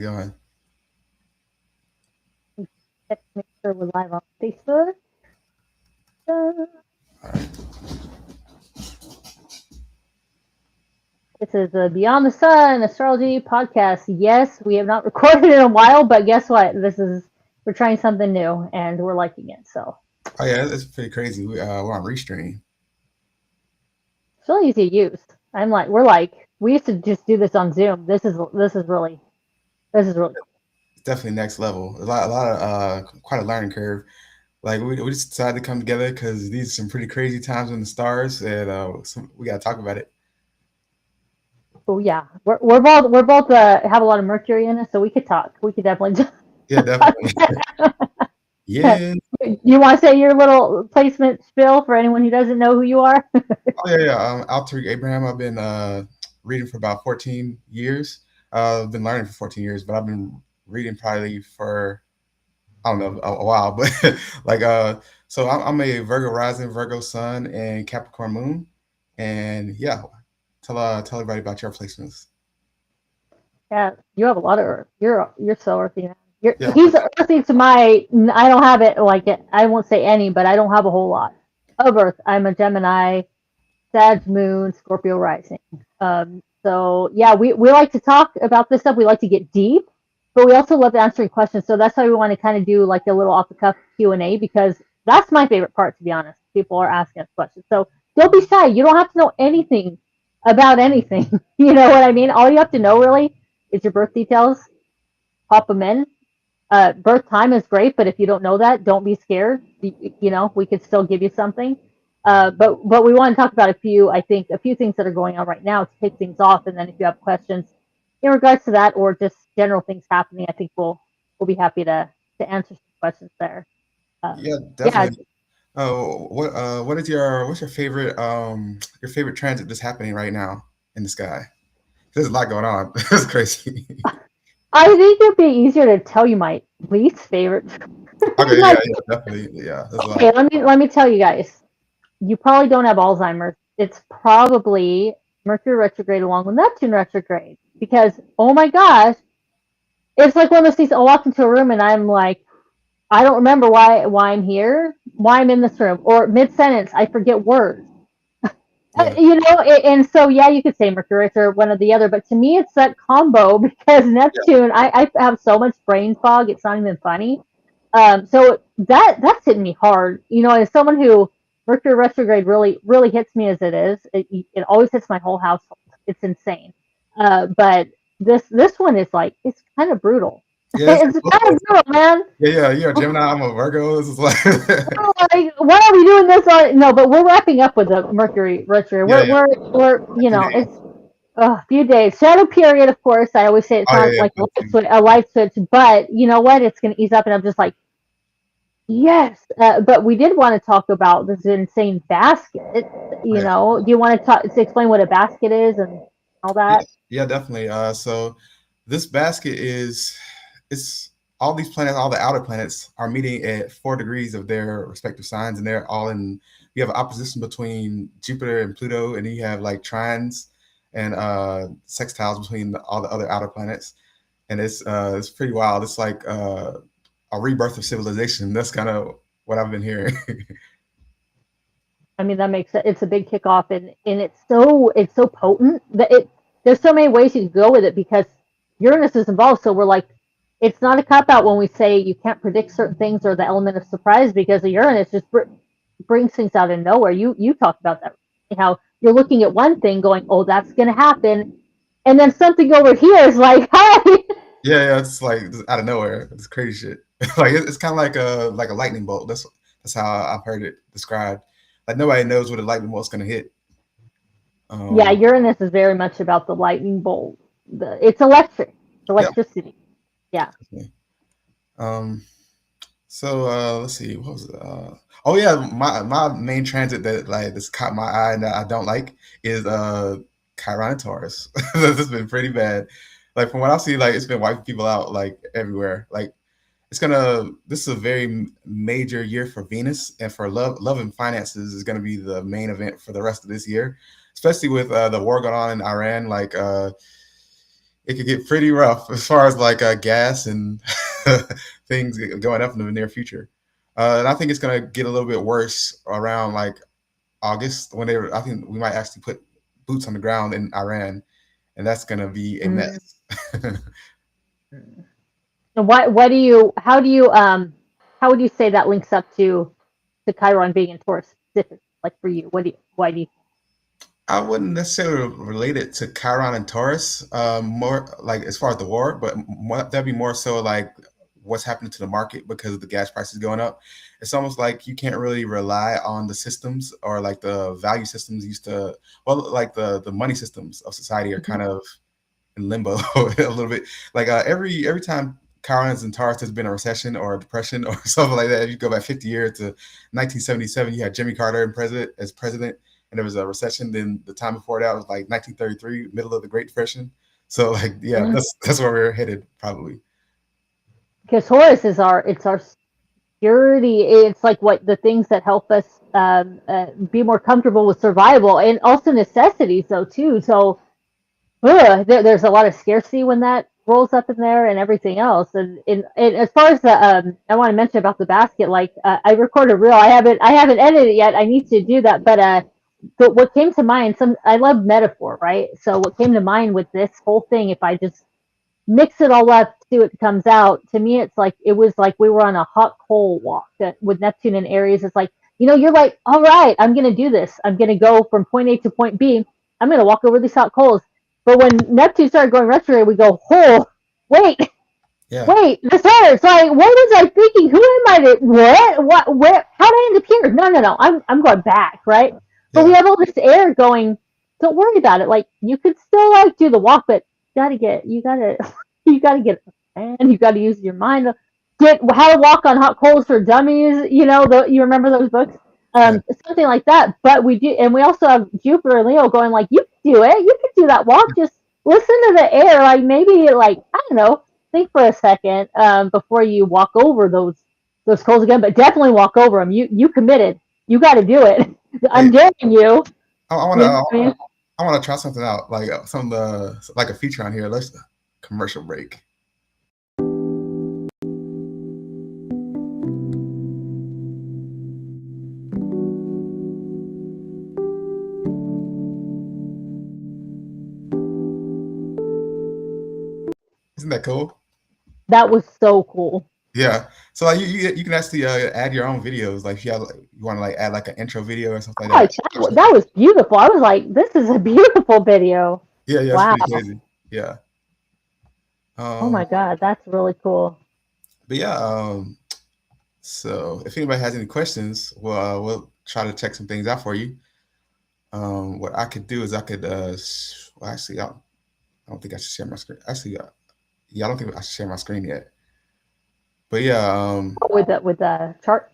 Go ahead. Let's make sure we're live on Facebook. All right. This is the Beyond the Sun astrology podcast. Yes, we have not recorded in a while, but guess what? We're trying something new and we're liking it. So Oh yeah, it's pretty crazy. We're on Restream. it's really easy to use. We're like, we used to just do this on Zoom. This is really cool. It's definitely next level. A lot of quite a learning curve. Like we just decided to come together because these are some pretty crazy times in the stars, and we got to talk about it. Oh yeah, we're both have a lot of Mercury in us, so we could talk. We could definitely Yeah, talk. definitely. Yeah. You want to say your little placement spill for anyone who doesn't know who you are? Oh yeah, yeah. Alteric Abraham. I've been reading for about 14 years. I've been learning for 14 years, but I've been reading probably for I don't know a while. But like so I'm a Virgo rising, Virgo sun, and Capricorn moon. And yeah, tell everybody about your placements. Yeah, you have a lot of Earth. You're so earthy, man. Yeah, He's earthy to my. I don't have it like it. I won't say any, but I don't have a whole lot of Earth. I'm a Gemini, Sag Moon, Scorpio rising. So yeah, we like to talk about this stuff. We like to get deep, but we also love answering questions. So that's why we want to kind of do like a little off the cuff Q&A because that's my favorite part, to be honest. People are asking us questions, so don't be shy. You don't have to know anything about anything. You know what I mean? All you have to know really is your birth details. Pop them in. Birth time is great, but if you don't know that, don't be scared. We could still give you something. But we want to talk about a few things that are going on right now to kick things off, and then if you have questions in regards to that or just general things happening, I think we'll be happy to answer some questions there. yeah, Yeah, definitely. Oh, what is what's your favorite transit that's happening right now in the sky? There's a lot going on. It's crazy. I think it'd be easier to tell you my least favorite. Okay, My yeah, yeah, definitely. Yeah, there's a lot. Okay, let me tell you guys. You probably don't have Alzheimer's. It's probably Mercury retrograde along with Neptune retrograde. Because oh my gosh, it's like one of those things. I walk into a room and I'm like, I don't remember why I'm here, why I'm in this room, or mid sentence I forget words. Yeah, And so yeah, you could say Mercury or one or the other, but to me it's that combo because yeah, Neptune, I have so much brain fog, it's not even funny. So that's hitting me hard. As someone who Mercury retrograde really hits me as it is, it always hits my whole household. It's insane. But this one is like it's kind of brutal. yeah. It's It's both kind of ways. brutal, man. Yeah, yeah. You're a Gemini. I'm a Virgo. This is like, Like, why are we doing this? No, but we're wrapping up with the Mercury retrograde. yeah, yeah. We're A few days. it's a few days. Shadow period, of course. I always say it's Oh yeah, not yeah. like Me too. a light switch, but you know what? It's going to ease up, and I'm just like, yes. But we did want to talk about this insane basket. Oh, yeah. Do you want to explain what a basket is and all Yeah, that? yeah, definitely. So this basket is it's all these planets, all the outer planets are meeting at 4 degrees of their respective signs, and they're all in. You have an opposition between Jupiter and Pluto, and then you have like trines and sextiles between all the other outer planets, and it's pretty wild. It's like a rebirth of civilization. That's kind of what I've been hearing. I mean, that makes it. It's a big kickoff, and it's so potent that there's so many ways you can go with it because Uranus is involved. So we're like, it's not a cop out when we say you can't predict certain things or the element of surprise because the Uranus just brings things out of nowhere. You talked about that, how you're looking at one thing going, oh, that's going to happen, and then something over here is like, hi. Yeah, yeah, it's like just out of nowhere. It's crazy shit. Like it's kind of like a lightning bolt. That's how I've heard it described. Like nobody knows what a lightning bolt's gonna hit. Yeah, Um, Uranus is very much about the lightning bolt. It's electric, it's yeah. electricity. Yeah. Um, so let's see. What was it? Oh yeah, my main transit that like that's caught my eye and that I don't like is Chiron and Taurus. This has been pretty bad. Like from what I see, like it's been wiping people out like everywhere. Like this is a very major year for Venus and for love and finances is gonna be the main event for the rest of this year, especially with the war going on in Iran. Like it could get pretty rough as far as like gas and things going up in the near future. And I think it's gonna get a little bit worse around like August when I think we might actually put boots on the ground in Iran, and that's gonna be a Mm. mess. And what do you how would you say that links up to Chiron being in Taurus specifically? Like for you, why do you I wouldn't necessarily relate it to Chiron and Taurus, more like as far as the war, but that'd be more so like what's happening to the market because of the gas prices going up. It's almost like you can't really rely on the systems or like the value systems used to, well, like the money systems of society are kind Mhm. of in limbo a little bit. Like every time Chiron's and Taurus has been a recession or a depression or something like that. If you go back 50 years to 1977, you had Jimmy Carter as president, and there was a recession. Then the time before that was like 1933, middle of the Great Depression. So like yeah, Mhm. that's where we're headed probably. Because Taurus is our security. It's like what the things that help us be more comfortable with survival and also necessities though too. So there's a lot of scarcity when that rolls up in there and everything else. And as far as the I want to mention about the basket, like I recorded a reel. I haven't edited it yet. I need to do that. But what came to mind, some I love metaphor, right? So what came to mind with this whole thing, if I just mix it all up, see what comes out. To me, it was like we were on a hot coal walk with Neptune and Aries. It's like, you're like, all right, I'm gonna do this. I'm gonna go from point A to point B. I'm gonna walk over these hot coals. But when Neptune started going retrograde, we go, oh, wait, Yeah, wait, this hurts. Like, what was I thinking? Who am I? What? Where? How did I end up here? No, no, no. I'm going back, right? But we yeah, have all this air going. Don't worry about it. Like, you could still like do the walk, but you gotta, you gotta get, and you gotta use your mind. Get How to Walk on Hot Coals for Dummies. You remember those books? yeah, Something like that. But we do, and we also have Jupiter and Leo going like, you can do it. You can do that walk. Just listen to the air. Like maybe, like I don't know, think for a second before you walk over those coals again, but definitely walk over them. You committed. You got to do it. I'm hey, daring you. I want You know to what I mean? I want to try something out, like some of the like a feature on here. Let's commercial break. Isn't that cool? That was so cool. Yeah. So like you can actually add your own videos. Like if you have like, you want to like add like an intro video or something like Like that. that was beautiful. I was like, this is a beautiful video. Yeah, yeah, it's Wow. pretty crazy. Yeah. Oh my Um, God, that's really cool. but yeah. So if anybody has any questions, we'll try to check some things out for you. What I could do is I could well actually I don't think I should share my screen. Actually, yeah, I don't think I should share my screen yet. But yeah, With the chart,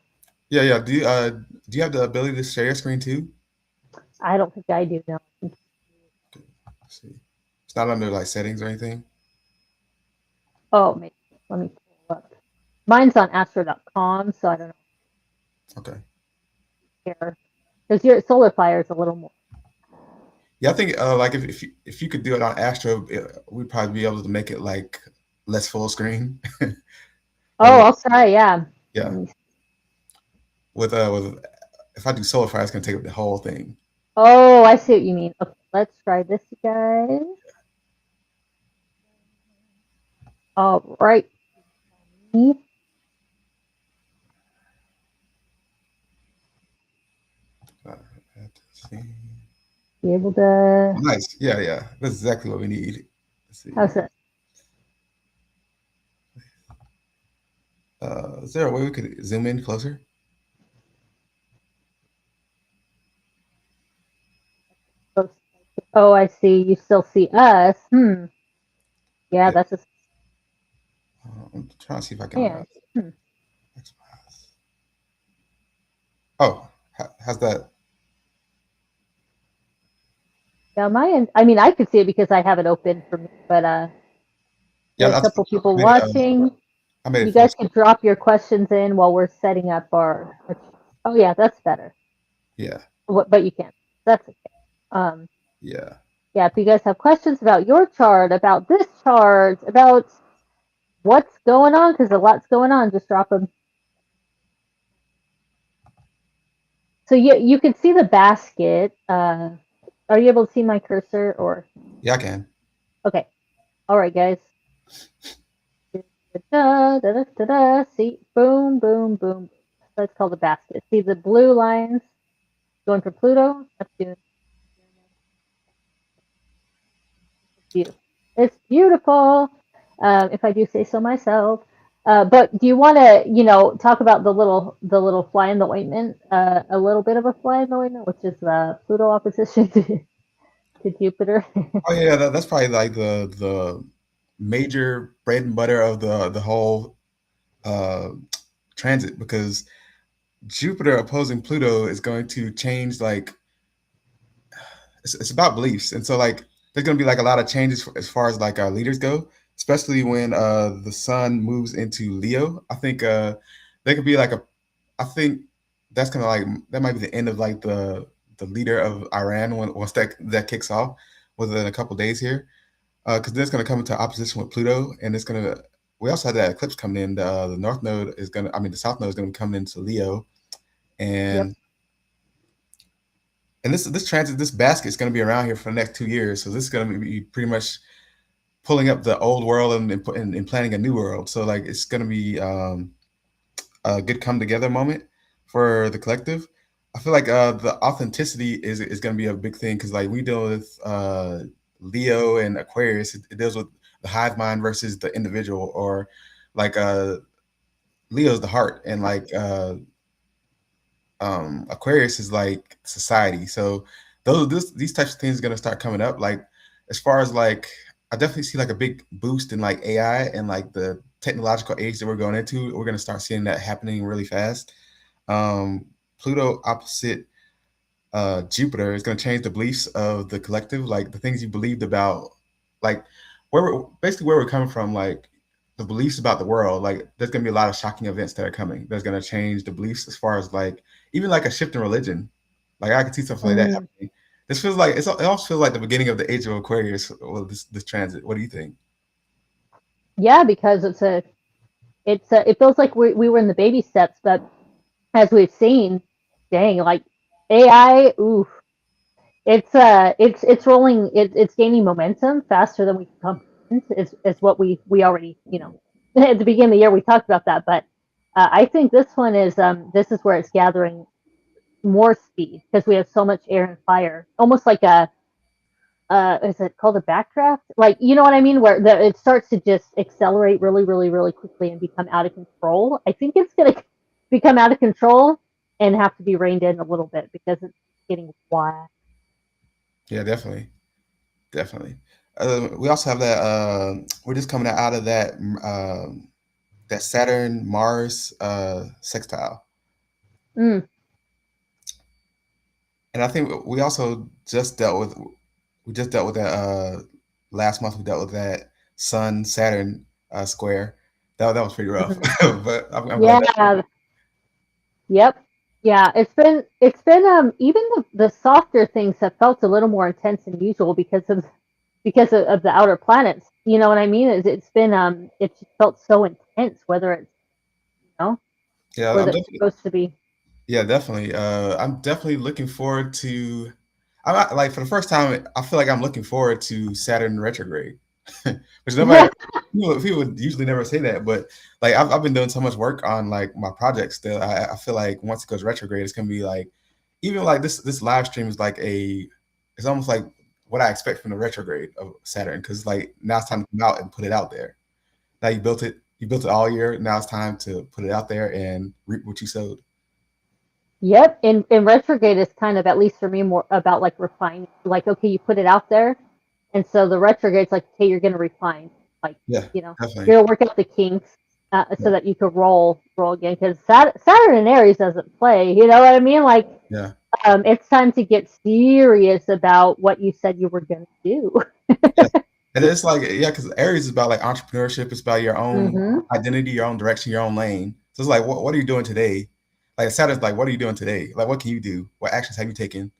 yeah, yeah. Do you have the ability to share your screen too? I don't think I do know. Let's see. It's not under like settings or anything. Oh, maybe. Let me pull up. Mine's on astro.com, so I don't Okay. care. Because your solar fire is a little more. Yeah, I think like if you could do it on Astro, we'd probably be able to make it like less full screen. Like Oh, I'll try. Yeah. Let yeah, me. with if I do Solar Fire, it's gonna take up the whole thing. Oh, I see what you mean. Okay, let's try this, guys. All right. Be Let's see. able to. Nice. Yeah, yeah. That's exactly what we need. Let's see. How's it? Is there a way we could zoom in closer? Oh, I see. You still see us. Yeah, Yeah. that's a I'm trying to see if I can. scan. Hmm. Oh, how's that? Yeah, my end. I mean, I could see it because I have it open for me, but Yeah, there are a couple people made it. watching. I made it You full guys screen. can drop your questions in while we're setting up our. Oh yeah, that's better. Yeah, But you can't. That's okay. Um, yeah. Yeah, if you guys have questions about your chart, about this chart, about what's going on, because a lot's going on, just drop them. So you can see the basket. Are you able to see my cursor or? Yeah, I can. Okay. All right, guys. Da, da, da, da, da. See, boom, boom, boom. That's called the basket. See the blue lines going for Pluto, Neptune. Beautiful. It's beautiful, if I do say so myself. But do you want to, talk about the little fly in the ointment, a little bit of a fly in the ointment, which is Pluto opposition to Jupiter? Oh yeah, that's probably like the major bread and butter of the whole uh, transit, because Jupiter opposing Pluto is going to change, like it's about beliefs, and so like there's going to be like a lot of changes as far as like our leaders go, especially when the Sun moves into Leo. I think there could be like a I think that's kind of like that might be the end of like the leader of Iran when once that kicks off within a couple of days here, because then it's going to come into opposition with Pluto, and it's going to. We also had that eclipse coming in. The North Node is going to, I mean, the South Node is going to be coming into Leo, Yep. and this transit, this basket is going to be around here for the next 2 years. So this is going to be pretty much pulling up the old world and planning a new world. So like it's going to be a good come together moment for the collective. I feel like the authenticity is going to be a big thing, because like we deal with Leo and Aquarius. It deals with the hive mind versus the individual, or like Leo's the heart, and like Aquarius is like society. So these types of things are going to start coming up. Like as far as like I definitely see like a big boost in like AI and like the technological age that we're going into. We're going to start seeing that happening really fast. Pluto opposite Jupiter is going to change the beliefs of the collective, like the things you believed about, like basically where we're coming from, like the beliefs about the world. Like there's going to be a lot of shocking events that are coming. That's going to change the beliefs as far as like even like a shift in religion. Like I could see something like that Mm, happening. This feels like it also feels like the beginning of the age of Aquarius. Well, this transit. What do you think? yeah, because it feels like we were in the baby steps, but as we've seen, dang, like AI, ooh, it's rolling, it's gaining momentum faster than we can comprehend. Is what we already, at the beginning of the year we talked about that, but I think this is where it's gathering more speed because we have so much air and fire, almost like a is it called a backdraft? Like, you know what I mean? Where it starts to just accelerate really, really, really quickly and become out of control. I think it's going to become out of control and have to be reined in a little bit because it's getting wild. Yeah, definitely, definitely. We also have that. We're just coming out of that Saturn Mars sextile. Mm, And I think we also just dealt with that last month. We dealt with that Sun Saturn square. That was pretty rough, hmm. but I'm glad that. Yeah. Yep. Yeah. It's been even the softer things have felt a little more intense than usual because of the outer planets. You know what I mean? It's felt so intense, whether it's Yeah, where I'm that's definitely. supposed to be. Yeah, definitely. I'm definitely looking forward to. Like for the first time, I feel like I'm looking forward to Saturn retrograde, which nobody people would usually never say that, but like I've been doing so much work on like my projects that I feel like once it goes retrograde, it's gonna be like even like this live stream is like it's almost like what I expect from the retrograde of Saturn, because like now it's time to come out and put it out there. Now you built it all year. Now it's time to put it out there and reap what you sowed. Yep, and retrograde is kind of, at least for me, more about like refining. Like, okay, you put it out there, and so the retrograde's like, okay, you're gonna refine. Like, Yeah, you know, definitely. you're gonna work out the kinks Yeah, so that you could roll again. Because Saturn and Aries doesn't play. You know what I mean? Like, yeah. it's time to get serious about what you said you were gonna do. Yeah. And it's like, yeah, because Aries is about like entrepreneurship. It's about your own Hmm. identity, your own direction, your own lane. So it's like, what are you doing today? Like Saturn's like, what are you doing today? Like, what can you do? What actions have you taken?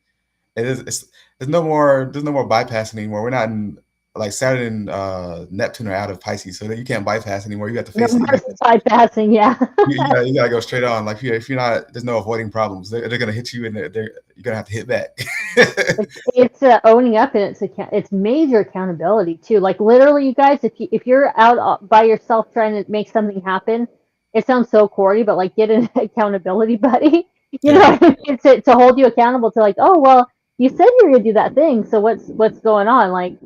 it is. It's there's no more. There's no more bypassing anymore. We're not in like Saturn and Neptune are out of Pisces, so that you can't bypass anymore. You have to No face it. more bypassing, yeah. You gotta go straight on. Like if you're not, there's no avoiding problems. They're gonna hit you, and you're gonna have to hit back. It's owning up, and it's major accountability too. Like literally, you guys, if you're out by yourself trying to make something happen, it sounds so corny, but like get an accountability buddy. You know, Yeah. what I mean? To hold you accountable to like, oh well, you said you were gonna do that thing, so what's going on? Like,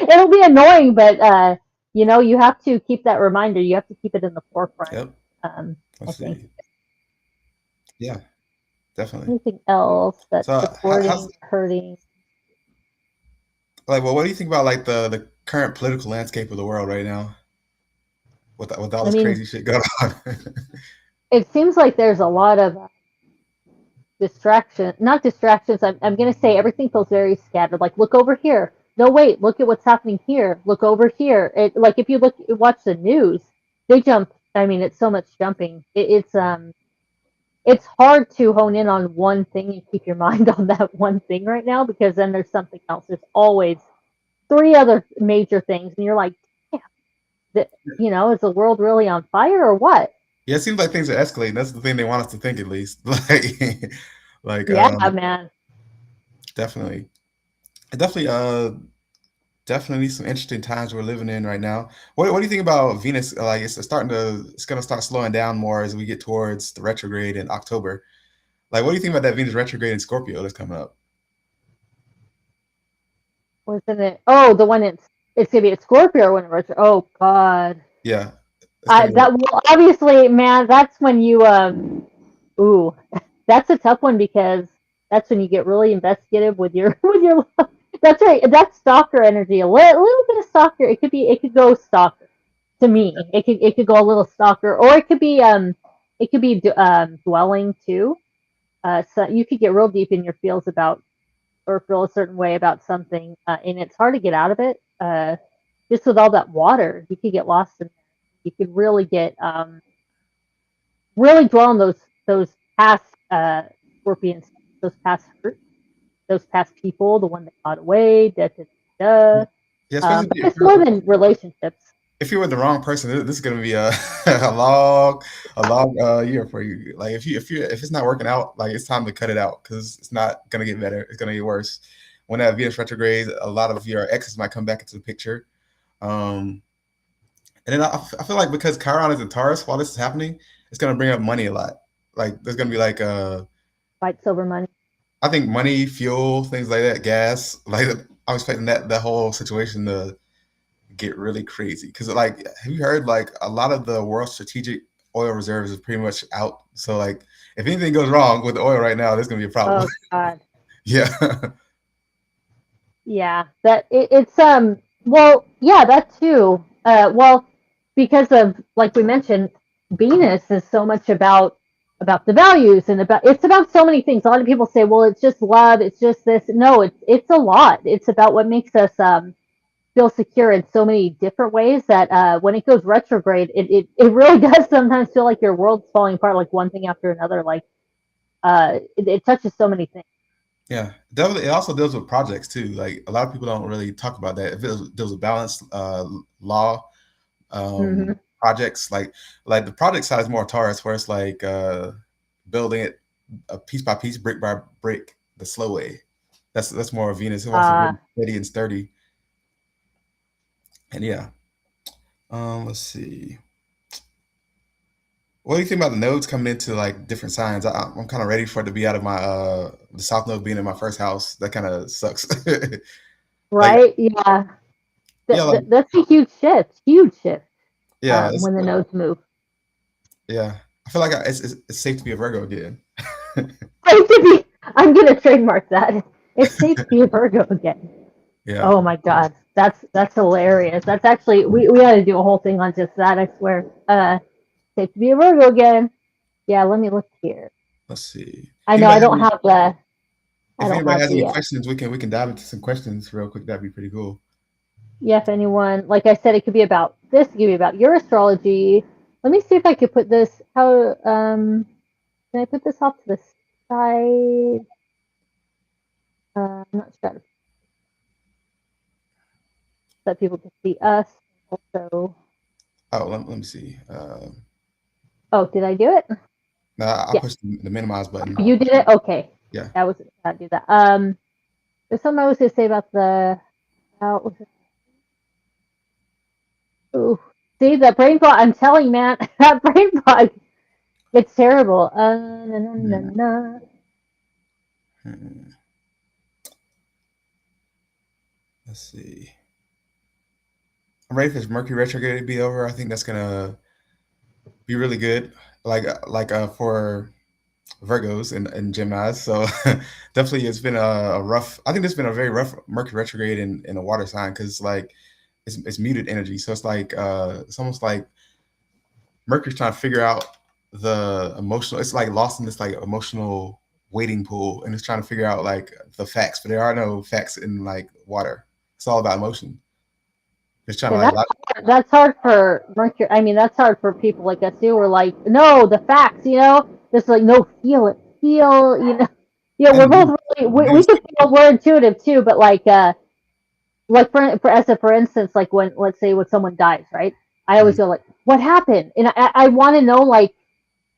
it'll be annoying, but you know, you have to keep that reminder. You have to keep it in the forefront. Yep. I Let's think. see. Yeah, definitely. Anything else So that's how's supporting, hurting? like, well, what do you think about like the current political landscape of the world right now with all I this mean, crazy shit going on? it seems like there's a lot of not distractions. I'm going to say everything feels very scattered. Like, look over here. No, wait, look at what's happening here. Look over here. Like, if you watch the news, they jump. I mean, it's so much jumping. It's hard to hone in on one thing and keep your mind on that one thing right now because then there's something else. There's always three other major things, and you're like, yeah, you know, is the world really on fire or what? Yeah, it seems like things are escalating. That's the thing they want us to think, at least. Like, Yeah, man. definitely, definitely, definitely some interesting times we're living in right now. What do you think about Venus? Like, it's gonna start slowing down more as we get towards the retrograde in October. Like, what do you think about that Venus retrograde in Scorpio that's coming up? Wasn't it? Oh, the one it's gonna be a Scorpio when it. Oh God. Yeah, it's gonna be. That well, obviously, man. That's when you ooh, that's a tough one because that's when you get really investigative with your with your. That's right. That's stalker energy. Little bit of stalker. It could go stalker to me. It could go a little stalker, or it could be dwelling too. So you could get real deep in your feels about or feel a certain way about something, and it's hard to get out of it. Just with all that water, you could get lost in. You could really get really dwell on those past scorpions, those past hurt, those past people, the one that got away, da da da. Yeah, especially But it's more than relationships. if you're with the wrong person, this is gonna be a a long year for you. Like if it's not working out, like it's time to cut it out because it's not gonna get better. It's gonna get worse. When that Venus retrograde, a lot of your exes might come back into the picture. Um, and then I feel like because Chiron is in Taurus while this is happening, it's gonna bring up money a lot. Like there's gonna be like Fight silver money. I think money, fuel, things like that, gas. Like I'm expecting that whole situation to get really crazy because like have you heard like a lot of the world's strategic oil reserves is pretty much out, so like if anything goes wrong with the oil right now there's gonna be a problem. Oh God. Yeah. Yeah. It's well, yeah, that too. Well, because of like we mentioned, Venus is so much about the values and about it's about so many things. A lot of people say, well, it's just love, it's just this. No, it's a lot. It's about what makes us feel secure in so many different ways that when it goes retrograde, it really does sometimes feel like your world's falling apart, like one thing after another. Like it touches so many things. Yeah, definitely. It also deals with projects too. Like a lot of people don't really talk about that. If it deals with balanced law Hmm. projects, like the project side is more Taurus, where it's like building it piece by piece, brick by brick, the slow way. That's more of Venus. It wants to Uh, be steady and sturdy. And yeah, let's see. What do you think about the nodes coming into like different signs? I'm kind of ready for it to be out of my the south node being in my first house. That kind of sucks. Like right? Yeah. yeah, like That's a huge shift. Huge shift yeah, when the nodes move. yeah. I feel like it's safe to be a Virgo again. I'm gonna trademark that. It's safe to be a Virgo again. Yeah, Oh my God, that's hilarious. That's actually we got to do a whole thing on just that. I swear. Safe to be a Virgo again. Yeah, let me look here. let's see. I If know anybody have any, I if don't anybody have has any the questions, we can dive into some questions real quick. That'd be pretty cool. yeah. If anyone, like I said, it could be about this. It could be about your astrology. Let me see if I could put this. How can I put this off to the side? I'm not sure that people can see us. Also, Oh, let me see. oh, did I do it? No, I Yeah, pushed the minimize button. you did it. Okay, Yeah. that was how to do that. There's something I was gonna say about the about. Ooh, see that brain fog. I'm telling you, man, that brain fog. It's terrible. Na, na, na, Hmm. na. Hmm. Let's see. I'm ready for this Mercury retrograde to be over. I think that's gonna be really good. For Virgos and Geminis. So definitely, it's been a rough. I think it's been a very rough Mercury retrograde in a water sign because it's muted energy. So it's almost like Mercury's trying to figure out the emotional. It's like lost in this like emotional waiting pool, and it's trying to figure out like the facts. But there are no facts in like water. It's all about emotion. It's trying to And like that's hard for Mercury. I mean, that's hard for people like us too. We're like, no, the facts, Just like, no, feel it, feel, Yeah, and we're the both really, we news. can feel, we're intuitive too, but like for instance, like when, let's say when someone dies, right? I always Mhm, go like, what happened? And I want to know like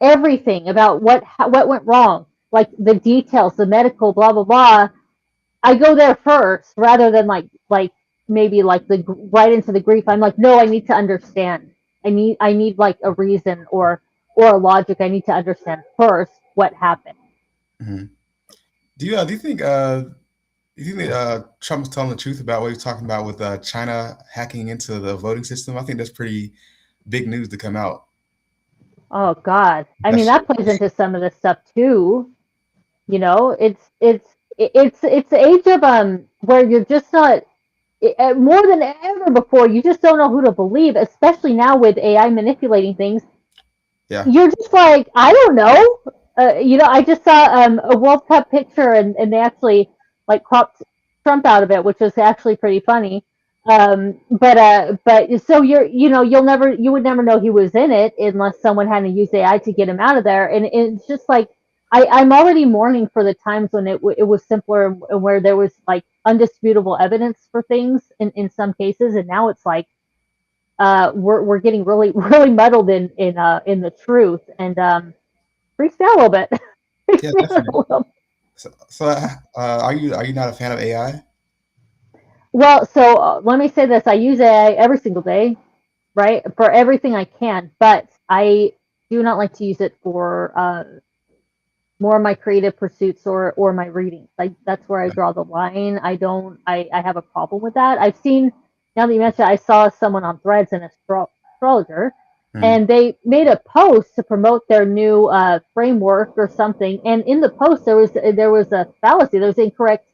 everything about what went wrong, like the details, the medical, blah, blah, blah. I go there first rather than like maybe like the right into the grief. I'm like, no, I need to understand. I need like a reason or a logic. I need to understand first what happened. mhm. Do you think that Trump was telling the truth about what he was talking about with China hacking into the voting system? I think that's pretty big news to come out. Oh God, I mean That's that plays into some of this stuff too. It's the age of where you're just not more than ever before. You just don't know who to believe, especially now with AI manipulating things. yeah. You're just like, I don't know. I just saw a World Cup picture, and they actually like cropped Trump out of it, which was actually pretty funny. But so you would never know he was in it unless someone had to use AI to get him out of there. And it's just like I'm already mourning for the times when it was simpler and where there was like undisputable evidence for things in some cases, and now it's like we're getting really really muddled in the truth, and freaks me out a little bit. Yeah, Freaks me out a definitely. little. So are you not a fan of AI? Well, so let me say this: I use AI every single day, right, for everything I can, but I do not like to use it for more of my creative pursuits or my readings. Like that's where I draw the line. I don't. I have a problem with that. I've seen now that you mentioned, I saw someone on Threads, an astrologer, Mhm. and they made a post to promote their new framework or something. And in the post, there was a fallacy. There was incorrect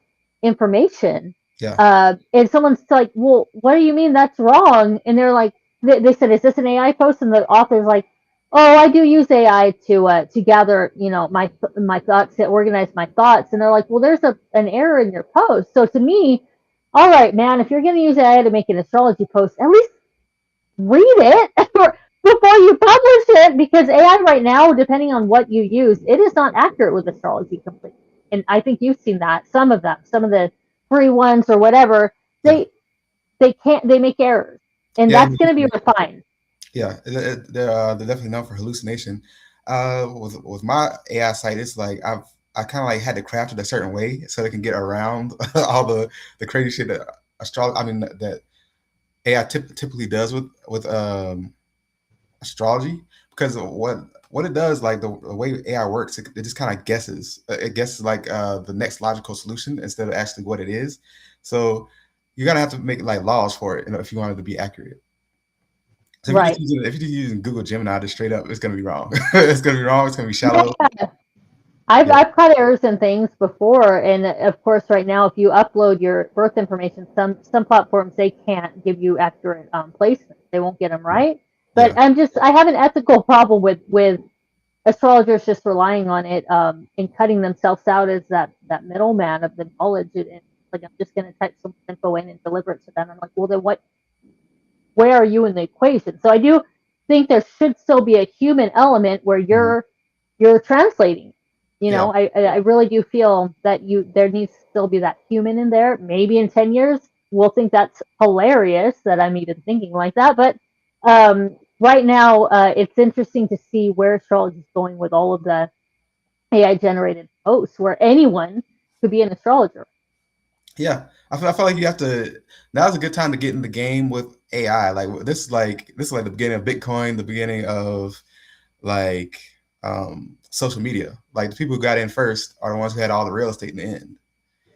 information. Yeah. And someone's like, "Well, what do you mean that's wrong?" And they're like, they said, "Is this an AI post?" And the author's like, oh, I do use AI to gather, my thoughts, to organize my thoughts. And they're like, well, there's an error in your post. So to me, all right, man, if you're going to use AI to make an astrology post, at least read it before you publish it, because AI right now, depending on what you use, it is not accurate with astrology completely. And I think you've seen that. Some of them, some of the free ones or whatever, Yeah. they make errors, and Yeah. that's going to be refined. Yeah, they're definitely known for hallucination. With my AI site, it's like I kind of like had to craft it a certain way so they can get around all the crazy shit that that AI typically does with astrology because of what it does, like the way AI works, it just kind of guesses. It guesses like the next logical solution instead of actually what it is. So you're gonna have to make like laws for it, if you want it to be accurate. So Right. if you're just using Google Gemini, just straight up, it's gonna be wrong. It's gonna be wrong. It's gonna be shallow. I've Yeah, I've caught errors in things before, and of course, right now, if you upload your birth information, some platforms they can't give you accurate placements. They won't get them right. But yeah, I have an ethical problem with astrologers just relying on it and cutting themselves out as that middleman of the knowledge. And like I'm just going to type some info in and deliver it to them. I'm like, well, then what? Where are you in the equation? So I do think there should still be a human element where mhm, you're translating. You Yeah, know, I really do feel that there needs to still be that human in there. Maybe in 10 years we'll think that's hilarious that I'm even thinking like that. But right now, it's interesting to see where astrology is going with all of the AI generated posts, where anyone could be an astrologer. yeah. I feel like you have to. Now's a good time to get in the game with AI. Like this is like the beginning of Bitcoin, the beginning of like social media. Like the people who got in first are the ones who had all the real estate in the end.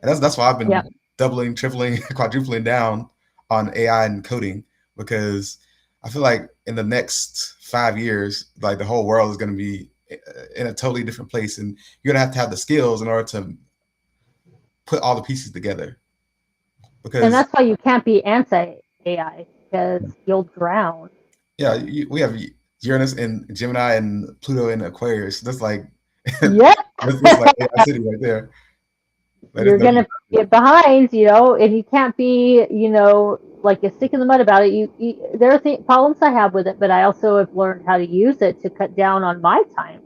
And that's why I've Yeah, been doubling, tripling, quadrupling down on AI and coding because I feel like in the next 5 years, like the whole world is going to be in a totally different place, and you're going to have the skills in order to put all the pieces together. and Because that's why you can't be anti AI because you'll drown. yeah, we have Uranus and Gemini and Pluto and Aquarius. That's like Yep. that's like AI city right there. Like there's You're nothing. gonna get behind, and you can't be, like a stick in the mud about it. There are problems I have with it, but I also have learned how to use it to cut down on my time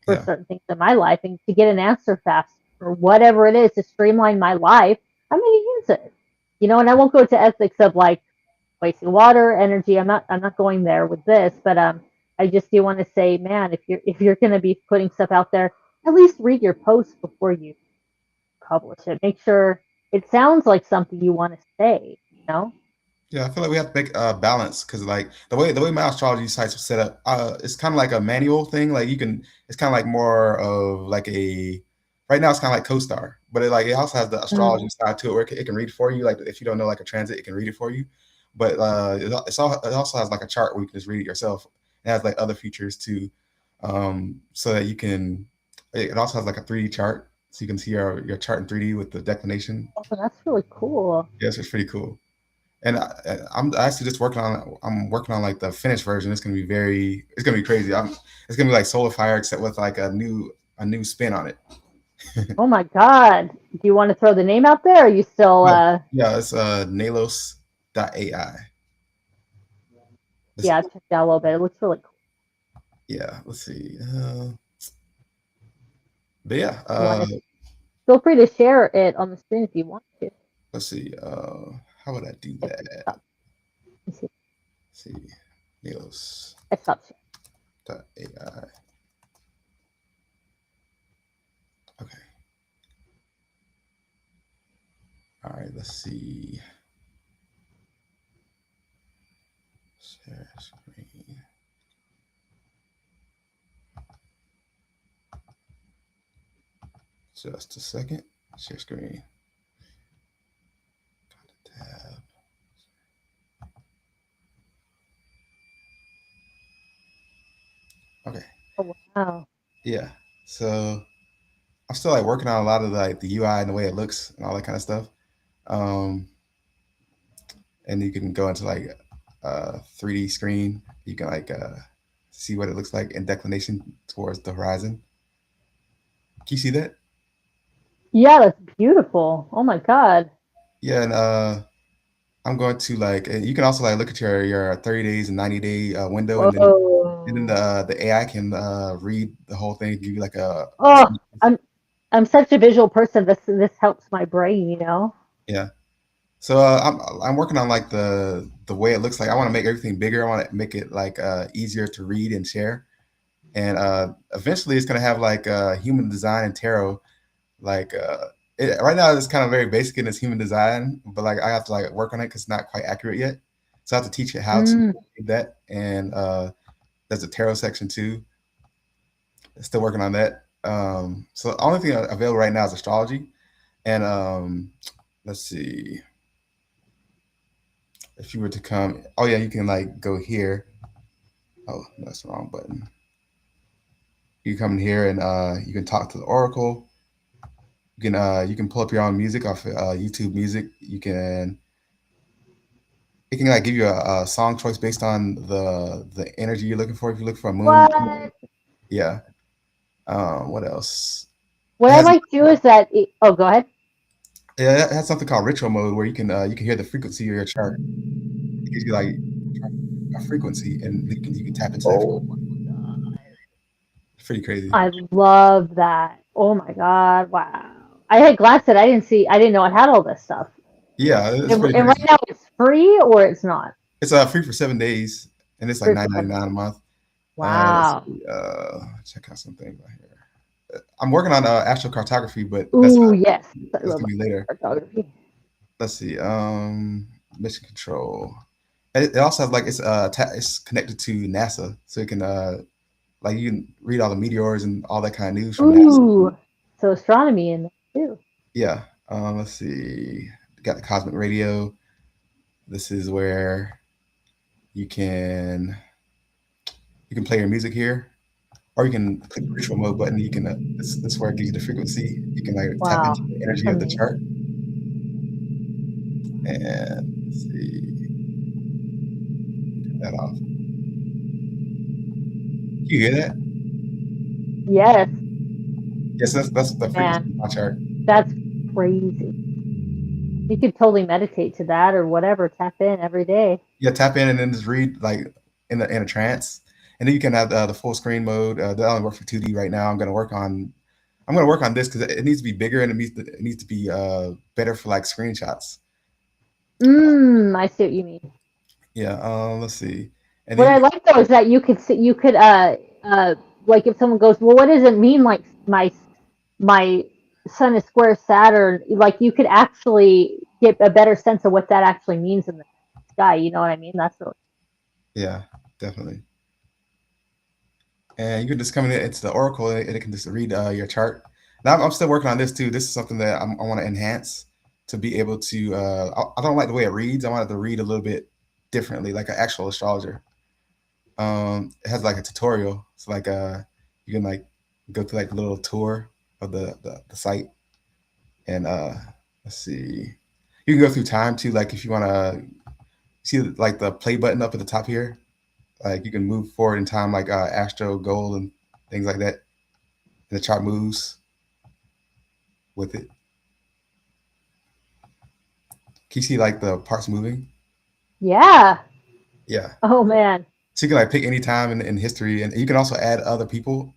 for Yeah, certain things in my life and to get an answer fast or whatever it is to streamline my life. I'm going to use it, and I won't go to ethics of like wasting water, energy. I'm not going there with this, but I just do want to say, man, if you're going to be putting stuff out there, at least read your posts before you publish it. Make sure it sounds like something you want to say, you know? yeah. I feel like we have to make a balance because like the way my astrology sites are set up, it's kind of like a manual thing. Like you can, it's kind of like more of like a. Right now, it's kind of like CoStar, but it also has the Mm. astrology side to it where it can read for you. Like if you don't know like a transit, it can read it for you. But it also has like a chart where you can just read it yourself. It has like other features too, so that you can. It also has like a 3D chart, so you can see your chart in 3D with the declination. Oh, that's really cool. Yes, it's pretty cool. And I'm actually just working on. I'm working on like the finished version. It's gonna be very. It's gonna be crazy. It's gonna be like Solar Fire, except with like a new spin on it. Oh my God. Do you want to throw the name out there? Or are you still, Yeah, yeah. It's Nalos.ai. Let's, yeah, check it out a little bit. It looks really cool. yeah. Let's see. But yeah. You want to feel free to share it on the screen if you want to. Let's see. How would I do If that? you stop, let me see. Let's see. Nalos.ai. I stopped sharing. Okay. All right. Let's see. Share screen. Just a second. Share screen. Tab. Okay. Oh, wow. Yeah. So I'm still like working on a lot of like the UI and the way it looks and all that kind of stuff. Um, and you can go into like a 3D screen. You can like see what it looks like in declination towards the horizon. Can you see that? Yeah, that's beautiful. Oh my God. Yeah, and I'm going to like you can also like look at your 30 days and 90-day window, and then Whoa. the AI can read the whole thing, give you like a Oh, I'm such a visual person. This helps my brain. yeah. So I'm working on like the way it looks like. I want to make everything bigger. I want to make it like easier to read and share. And eventually, it's gonna have like human design and tarot. Like right now, it's kind of very basic in its human design, but like I have to like work on it because it's not quite accurate yet. So I have to teach it how to Mm. do that. And there's a tarot section too. Still working on that. So the only thing available right now is astrology. And let's see if you were to come. Oh yeah, you can like go here. Oh, that's the wrong button. You can come in here and you can talk to the oracle. You can pull up your own music off YouTube Music. It can like give you a song choice based on the energy you're looking for. If you look for a moon, What? yeah. What else? What It I has might do is that. Oh, go ahead. yeah, it has something called ritual mode where you can hear the frequency of your chart. It gives you like a frequency, and you can tap into that Oh. pretty crazy. I love that. Oh my God. Wow. I had glanced at it. I didn't know it had all this stuff. Yeah, it's pretty And right crazy. now it's free or it's not It's free for 7 days, and it's like free nine for ninety seven. nine a month. Let's Wow. see. Check out something right here. I'm working on astrocartography, but Ooh, yes. I that's love gonna be later. photography. Let's see. Mission control. It also has like it's connected to NASA, so it can like you can read all the meteors and all that kind of news from NASA. Ooh. So astronomy in there too. Yeah. Let's see. Got the cosmic radio. This is where you can you can play your music here, or you can click the ritual mode button. You can this is where it gives you the frequency. You can like tap Wow. into the energy of the Amazing. chart, and let's see, turn that off. You hear that? Yes, Yes, that's the frequency of man. my chart. That's crazy. You could totally meditate to that or whatever. Tap in every day. Yeah, tap in and then just read like in a trance, and then you can have the full screen mode. That only work for 2D right now. I'm gonna work on this because it needs to be bigger and it needs to be better for like screenshots. I see what you mean. Yeah, let's see, and What then I like though is that you could like if someone goes, well, what does it mean like my sun is square Saturn? Like you could actually get a better sense of what that actually means in the sky. You know what I mean? That's really yeah, definitely. And you can just come in into the Oracle and it can just read your chart. Now I'm still working on this too. This is something that I want to enhance to be able to. I don't like the way it reads. I want it to read a little bit differently, like an actual astrologer. It has like a tutorial. So like you can like go through like a little tour of the site and let's see. You can go through time too. Like if you want to see like the play button up at the top here, like you can move forward in time, like Astro Gold and things like that. And the chart moves with it. Can you see like the parts moving? yeah. Yeah. Oh man. So you can like pick any time in history, and you can also add other people's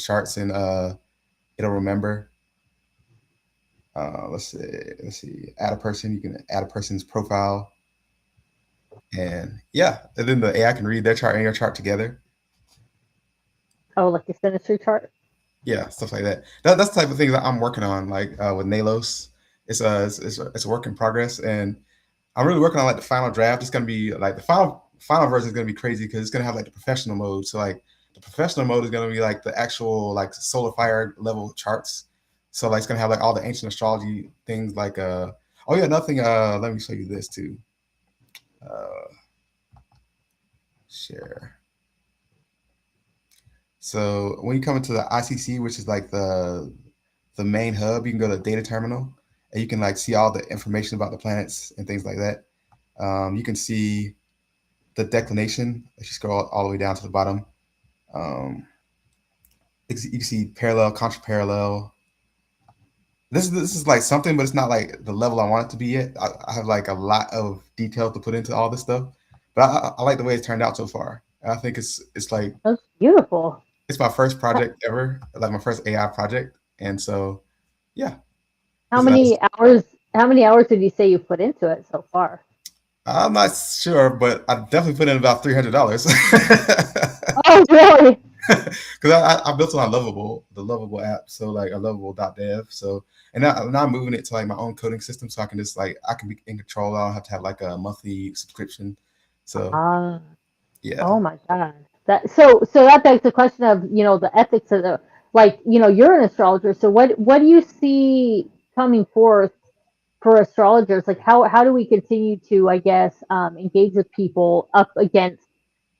charts, and it'll remember. Let's see. Let's see. Add a person. You can add a person's profile, and yeah, and then the AI can read their chart and your chart together. Oh, like the synastry chart. Yeah, stuff like that. That's the type of thing that I'm working on, like with Nalos. It's a work in progress, and I'm really working on like the final draft. It's gonna be like the final version is gonna be crazy because it's gonna have like the professional mode. So like the professional mode is gonna be like the actual like solar fire level charts. So like it's gonna have like all the ancient astrology things like oh yeah, another thing, let me show you this too. Uh Share. So when you come into the ICC, which is like the main hub, you can go to the data terminal and you can like see all the information about the planets and things like that. You can see the declination. If you scroll all the way down to the bottom, um, you can see parallel, contraparallel. This is like something, but it's not like the level I want it to be yet. I have like a lot of detail to put into all this stuff, but I like the way it's turned out so far. And I think it's like That's beautiful. it's my first project ever, like my first AI project, and so yeah, How it's, many hours? How many hours did you say you put into it so far? I'm not sure, but I definitely put in about $300 Oh, really? because I built it on Lovable, the Lovable app, so like a Lovable.dev. So and now I'm moving it to like my own coding system, so I can just like I can be in control. I don't have to have like a monthly subscription. So Ah, yeah, oh my God. So that begs the question of, the ethics of the like, you're an astrologer, so what do you see coming forth for astrologers? Like how do we continue to, I guess, engage with people up against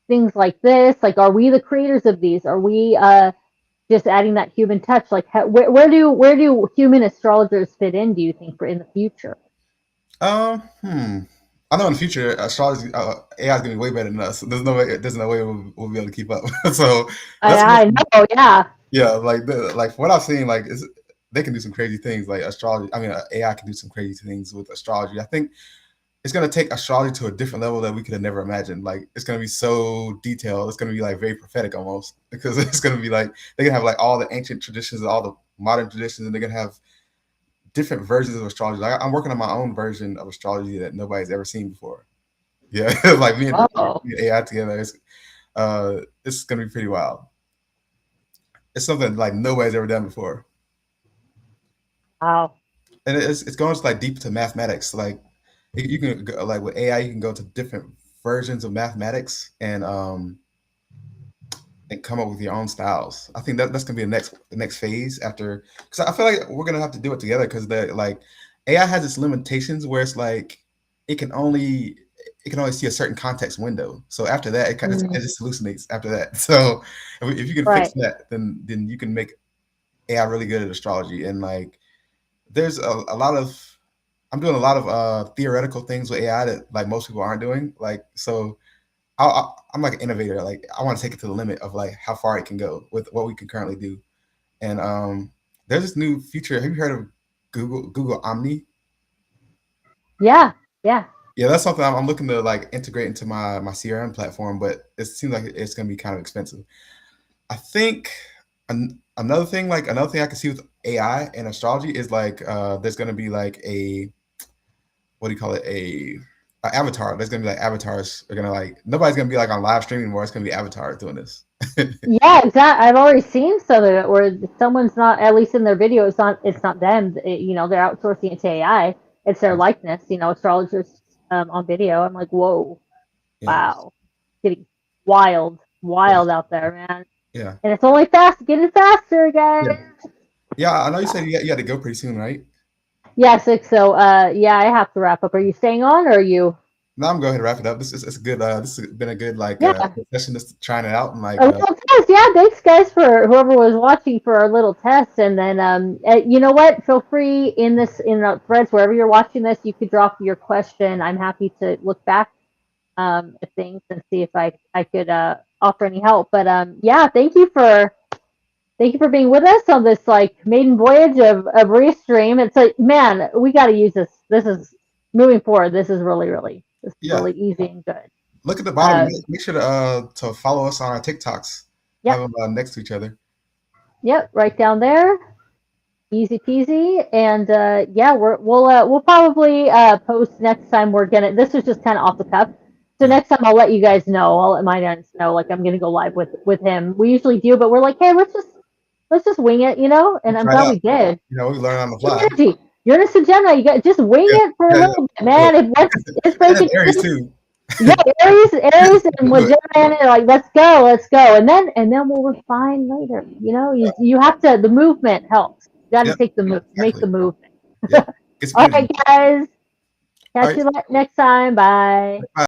things like this? Like are we the creators of these? Are we just adding that human touch? Like where do human astrologers fit in, do you think, for in the future? hmm. I know in the future astrology AI is gonna be way better than us. There's no way we'll be able to keep up. So that's I know, yeah. yeah, like from what I've seen, like they can do some crazy things. Like astrology, I mean, AI can do some crazy things with astrology. I think it's gonna take astrology to a different level that we could have never imagined. Like it's gonna be so detailed. It's gonna be like very prophetic almost because it's gonna be like they're gonna have like all the ancient traditions, all the modern traditions, and they're gonna have different versions of astrology. Like I'm working on my own version of astrology that nobody's ever seen before. Yeah, like Oh, me and AI together. It's gonna be pretty wild. It's something like nobody's ever done before, wow. and it's going to like deep to mathematics. Like you can go, like with AI, you can go to different versions of mathematics and come up with your own styles. I think that's gonna be the next phase after because I feel like we're gonna have to do it together because the like AI has its limitations where it's like it can only it can only see a certain context window. So after that, it Mm, just hallucinates after that. So if you can fix right. that, then you can make AI really good at astrology. And like there's a lot of I'm doing a lot of theoretical things with AI that like most people aren't doing. Like so I'm like an innovator. Like I want to take it to the limit of like how far it can go with what we can currently do. And there's this new feature. Have you heard of Google Omni? Yeah, yeah. Yeah, that's something I'm looking to like integrate into my CRM platform, but it seems like it's going to be kind of expensive. I think another thing I can see with AI and astrology is like there's going to be like a what do you call it a avatar. There's going to be like avatars are going to like nobody's going to be like on live streaming anymore. It's going to be avatars doing this. Yeah, exactly. I've already seen some of it where someone's not, at least in their video, it's not them. They're outsourcing it to AI. It's their likeness. Astrologers on video. I'm like, whoa, Yeah, wow, getting wild, yeah, wild out there, man. yeah. And it's only fast, getting faster, Yeah. guys. Yeah, I know you said you had to go pretty soon, right? Yeah, so yeah, I have to wrap up. Are you staying on, or are you? No, I'm going to wrap it up. This is it's a good. This has been a good like Yeah, session, just trying it out and like a little test. Yeah, thanks guys for whoever was watching for our little test. And then you know what? Feel free in the threads wherever you're watching this, you could drop your question. I'm happy to look back at things and see if I could offer any help. But yeah, thank you for being with us on this like maiden voyage of Restream. It's like, man, we got to use this. This is moving forward. This is really yeah. easy and good. Look at the bottom. Uh, Make sure to follow us on our TikToks. Have yep, them next to each other. yep, right down there. Easy peasy. And yeah, we'll probably post next time. We're gonna. This is just kind of off the cuff. So Yeah, next time I'll let you guys know. I'll let my audience know. Like I'm gonna go live with him. We usually do, but we're like, hey, let's just wing it. we'll And I'm try it glad out. we did. We learn on the Good fly. energy. You're in a Gemini. You got just wing Yeah, it for a yeah, little bit, yeah. man. If what's is And it's breaking, Aries too. yeah, Aries, and We'll with do it. Gemini, like let's go, and then we'll refine later. Yeah, You have to. The movement helps. You got to yeah, take the move, make exactly. the movement. Yeah, get some All energy. right, guys. All Catch right. you next time. Bye. Bye.